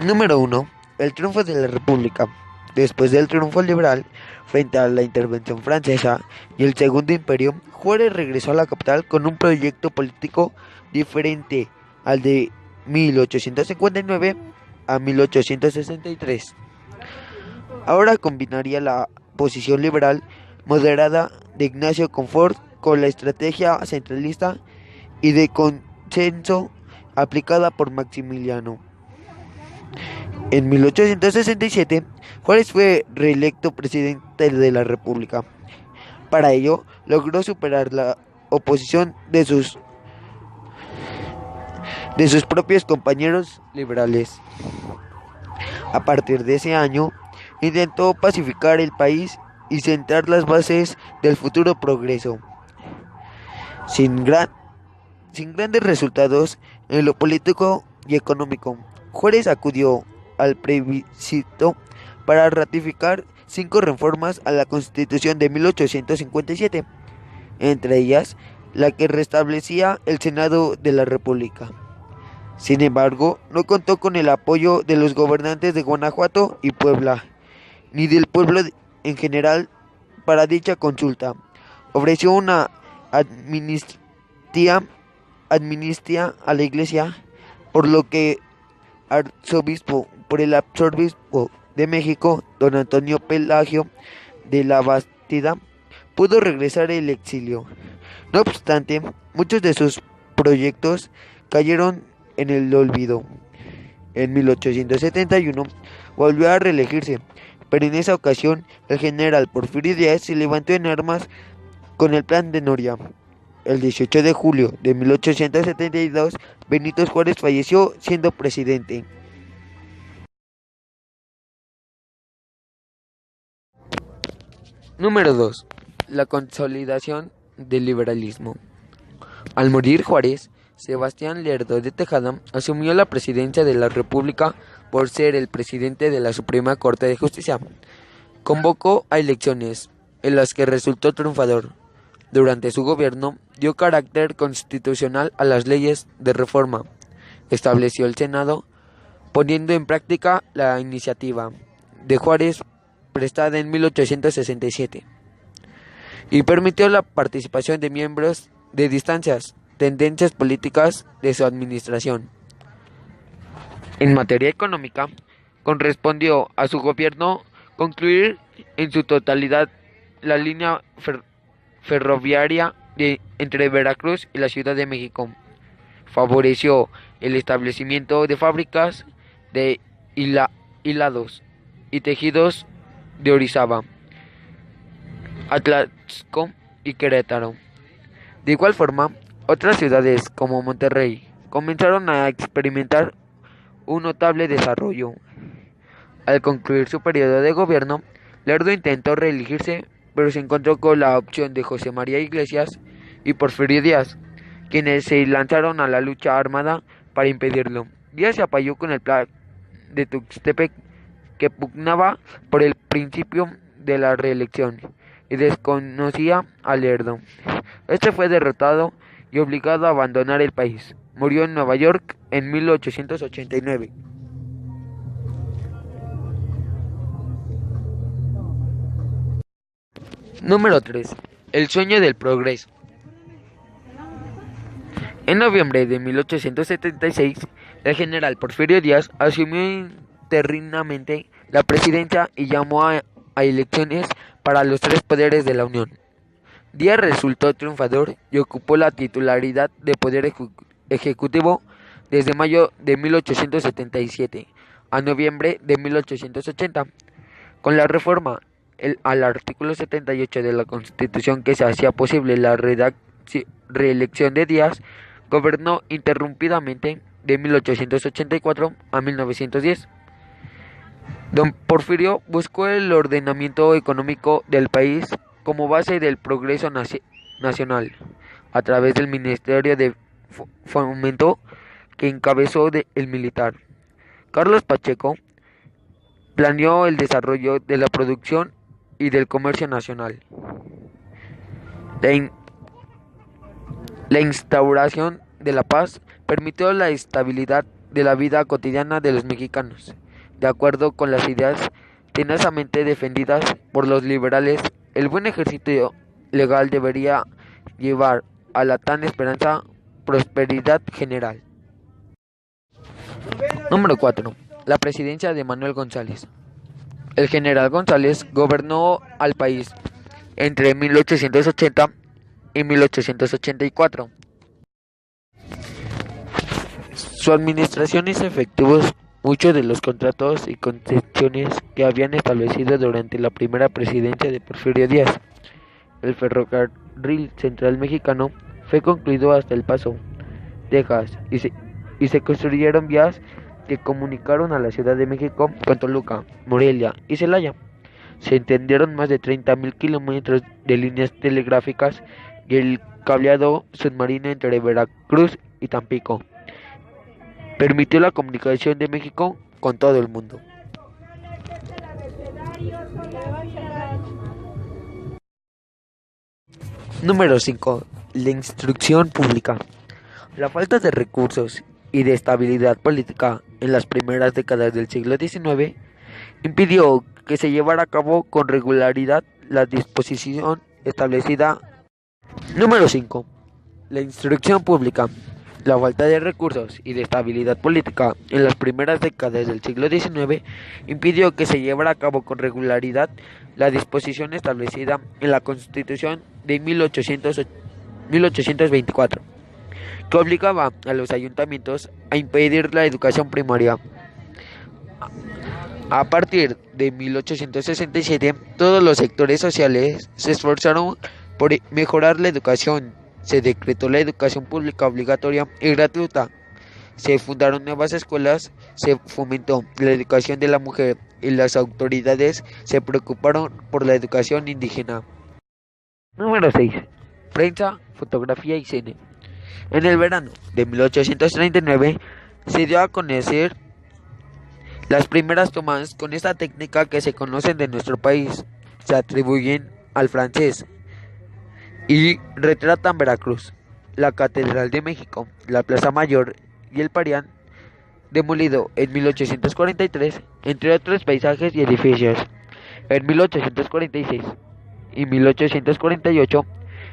Número 1. El triunfo de la República. Después del triunfo liberal frente a la intervención francesa y el Segundo Imperio, Juárez regresó a la capital con un proyecto político diferente al de 1859 a 1863. Ahora combinaría la posición liberal moderada de Ignacio Confort con la estrategia centralista y de consenso aplicada por Maximiliano. En 1867, Juárez fue reelecto presidente de la República. Para ello, logró superar la oposición de sus propios compañeros liberales. A partir de ese año, intentó pacificar el país y sentar las bases del futuro progreso. Sin, gran, sin grandes resultados en lo político y económico, Juárez acudió al plebiscito para ratificar 5 reformas a la Constitución de 1857, entre ellas la que restablecía el Senado de la República. Sin embargo, no contó con el apoyo de los gobernantes de Guanajuato y Puebla, ni del pueblo en general para dicha consulta. Ofreció una amnistía a la Iglesia, por el arzobispo de México, don Antonio Pelagio de la Bastida, pudo regresar al exilio. No obstante, muchos de sus proyectos cayeron en el olvido. En 1871 volvió a reelegirse, pero en esa ocasión el general Porfirio Díaz se levantó en armas con el Plan de Noria. El 18 de julio de 1872, Benito Juárez falleció siendo presidente. Número 2. La consolidación del liberalismo. Al morir Juárez, Sebastián Lerdo de Tejada asumió la presidencia de la República por ser el presidente de la Suprema Corte de Justicia. Convocó a elecciones, en las que resultó triunfador. Durante su gobierno, dio carácter constitucional a las leyes de reforma. Estableció el Senado, poniendo en práctica la iniciativa de Juárez prestada en 1867, y permitió la participación de miembros de distintas tendencias políticas de su administración. En materia económica, correspondió a su gobierno concluir en su totalidad la línea ferroviaria entre Veracruz y la Ciudad de México. Favoreció el establecimiento de fábricas de hilados y tejidos de Orizaba, Atlaxco y Querétaro. De igual forma, otras ciudades como Monterrey comenzaron a experimentar un notable desarrollo. Al concluir su periodo de gobierno, Lerdo intentó reelegirse, pero se encontró con la opción de José María Iglesias y Porfirio Díaz, quienes se lanzaron a la lucha armada para impedirlo. Díaz se apoyó con el plan de Tuxtepec, que pugnaba por el principio de la reelección y desconocía a Lerdo. Este fue derrotado y obligado a abandonar el país. Murió en Nueva York en 1889. Número 3. El sueño del progreso. En noviembre de 1876, el general Porfirio Díaz asumió interinamente la presidencia y llamó a elecciones para los 3 poderes de la Unión. Díaz resultó triunfador y ocupó la titularidad de poder ejecutivo desde mayo de 1877 a noviembre de 1880. Con la reforma al artículo 78 de la Constitución, que se hacía posible la reelección de Díaz, gobernó interrumpidamente de 1884 a 1910. Don Porfirio buscó el ordenamiento económico del país como base del progreso nacional, a través del Ministerio de Fomento que encabezó el militar Carlos Pacheco. Planeó el desarrollo de la producción y del comercio nacional. La instauración de la paz permitió la estabilidad de la vida cotidiana de los mexicanos. De acuerdo con las ideas tenazmente defendidas por los liberales, el buen ejercicio legal debería llevar a la tan esperanzada prosperidad general. Número 4. La presidencia de Manuel González. El general González gobernó al país entre 1880 y 1884. Su administración hizo efectivos muchos de los contratos y concesiones que habían establecido durante la primera presidencia de Porfirio Díaz. El ferrocarril central mexicano fue concluido hasta El Paso, Texas, y se construyeron vías que comunicaron a la Ciudad de México con Toluca, Morelia y Celaya. Se entendieron más de 30.000 kilómetros de líneas telegráficas y el cableado submarino entre Veracruz y Tampico permitió la comunicación de México con todo el mundo. Número 5. La instrucción pública. La falta de recursos y de estabilidad política en las primeras décadas del siglo XIX impidió que se llevara a cabo con regularidad la disposición establecida. Número 5. La instrucción pública. La falta de recursos y de estabilidad política en las primeras décadas del siglo XIX impidió que se llevara a cabo con regularidad la disposición establecida en la Constitución de 1824, que obligaba a los ayuntamientos a impedir la educación primaria. A partir de 1867, todos los sectores sociales se esforzaron por mejorar la educación. Se decretó la educación pública obligatoria y gratuita. Se fundaron nuevas escuelas, se fomentó la educación de la mujer y las autoridades se preocuparon por la educación indígena. Número 6. Prensa, fotografía y cine. En el verano de 1839 se dio a conocer las primeras tomas con esta técnica que se conocen de nuestro país. Se atribuyen al francés y retratan Veracruz, la Catedral de México, la Plaza Mayor y el Parián, demolido en 1843, entre otros paisajes y edificios. En 1846 y 1848,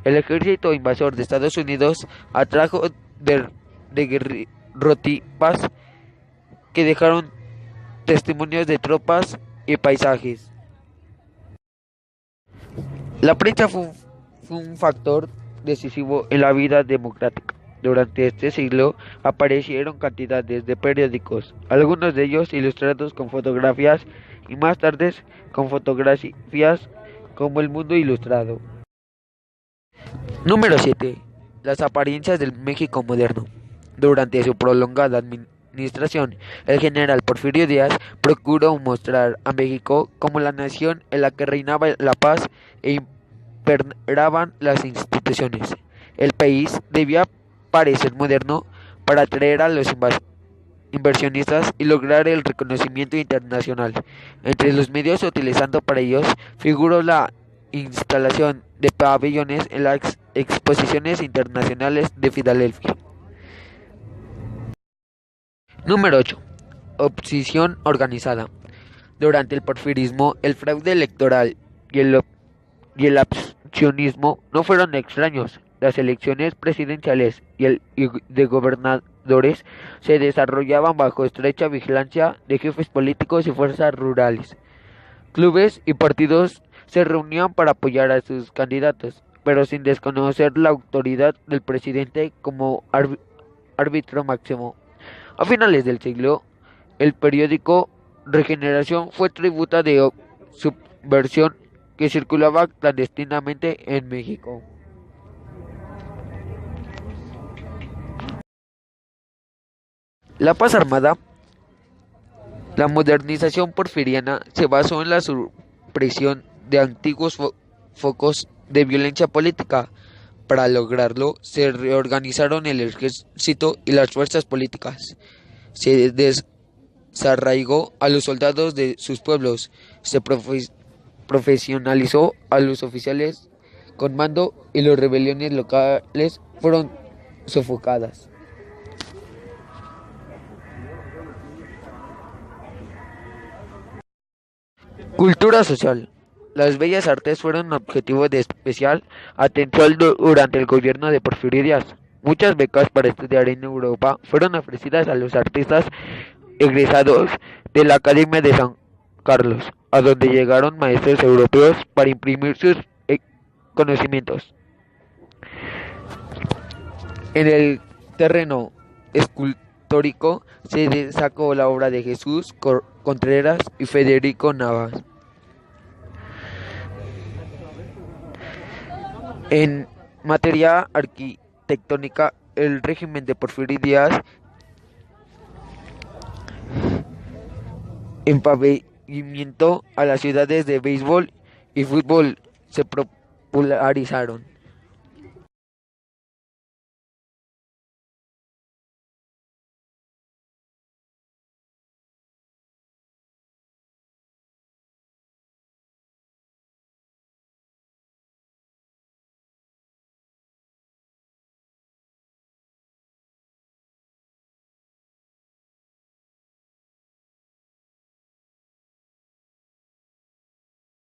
el ejército invasor de Estados Unidos atrajo de guerrilleros que dejaron testimonios de tropas y paisajes. La prensa fue un factor decisivo en la vida democrática. Durante este siglo aparecieron cantidades de periódicos, algunos de ellos ilustrados con fotografías y más tarde con fotografías como El Mundo Ilustrado. Número 7. Las apariencias del México moderno. Durante su prolongada administración, el general Porfirio Díaz procuró mostrar a México como la nación en la que reinaba la paz e imperaban las instituciones. El país debía parecer moderno para atraer a los inversionistas y lograr el reconocimiento internacional. Entre los medios utilizando para ellos figuró la instalación de pabellones en las exposiciones internacionales de Filadelfia. Número 8. Oposición organizada. Durante el porfirismo, el fraude electoral y el abstencionismo no fueron extraños. Las elecciones presidenciales y de gobernadores se desarrollaban bajo estrecha vigilancia de jefes políticos y fuerzas rurales. Clubes y partidos se reunían para apoyar a sus candidatos, pero sin desconocer la autoridad del presidente como árbitro máximo. A finales del siglo, el periódico Regeneración fue tributa de subversión que circulaba clandestinamente en México. La paz armada. La modernización porfiriana se basó en la supresión de antiguos focos de violencia política. Para lograrlo, se reorganizaron el ejército y las fuerzas políticas. Se desarraigó a los soldados de sus pueblos. Se profesionalizó a los oficiales con mando y las rebeliones locales fueron sofocadas. Cultura social. Las bellas artes fueron objetivo de especial atención durante el gobierno de Porfirio Díaz. Muchas becas para estudiar en Europa fueron ofrecidas a los artistas egresados de la Academia de San Carlos, a donde llegaron maestros europeos para imprimir sus conocimientos. En el terreno escultórico se destacó la obra de Jesús Contreras y Federico Navas. En materia arquitectónica, el régimen de Porfirio Díaz empavimentó a las ciudades de béisbol y fútbol se popularizaron.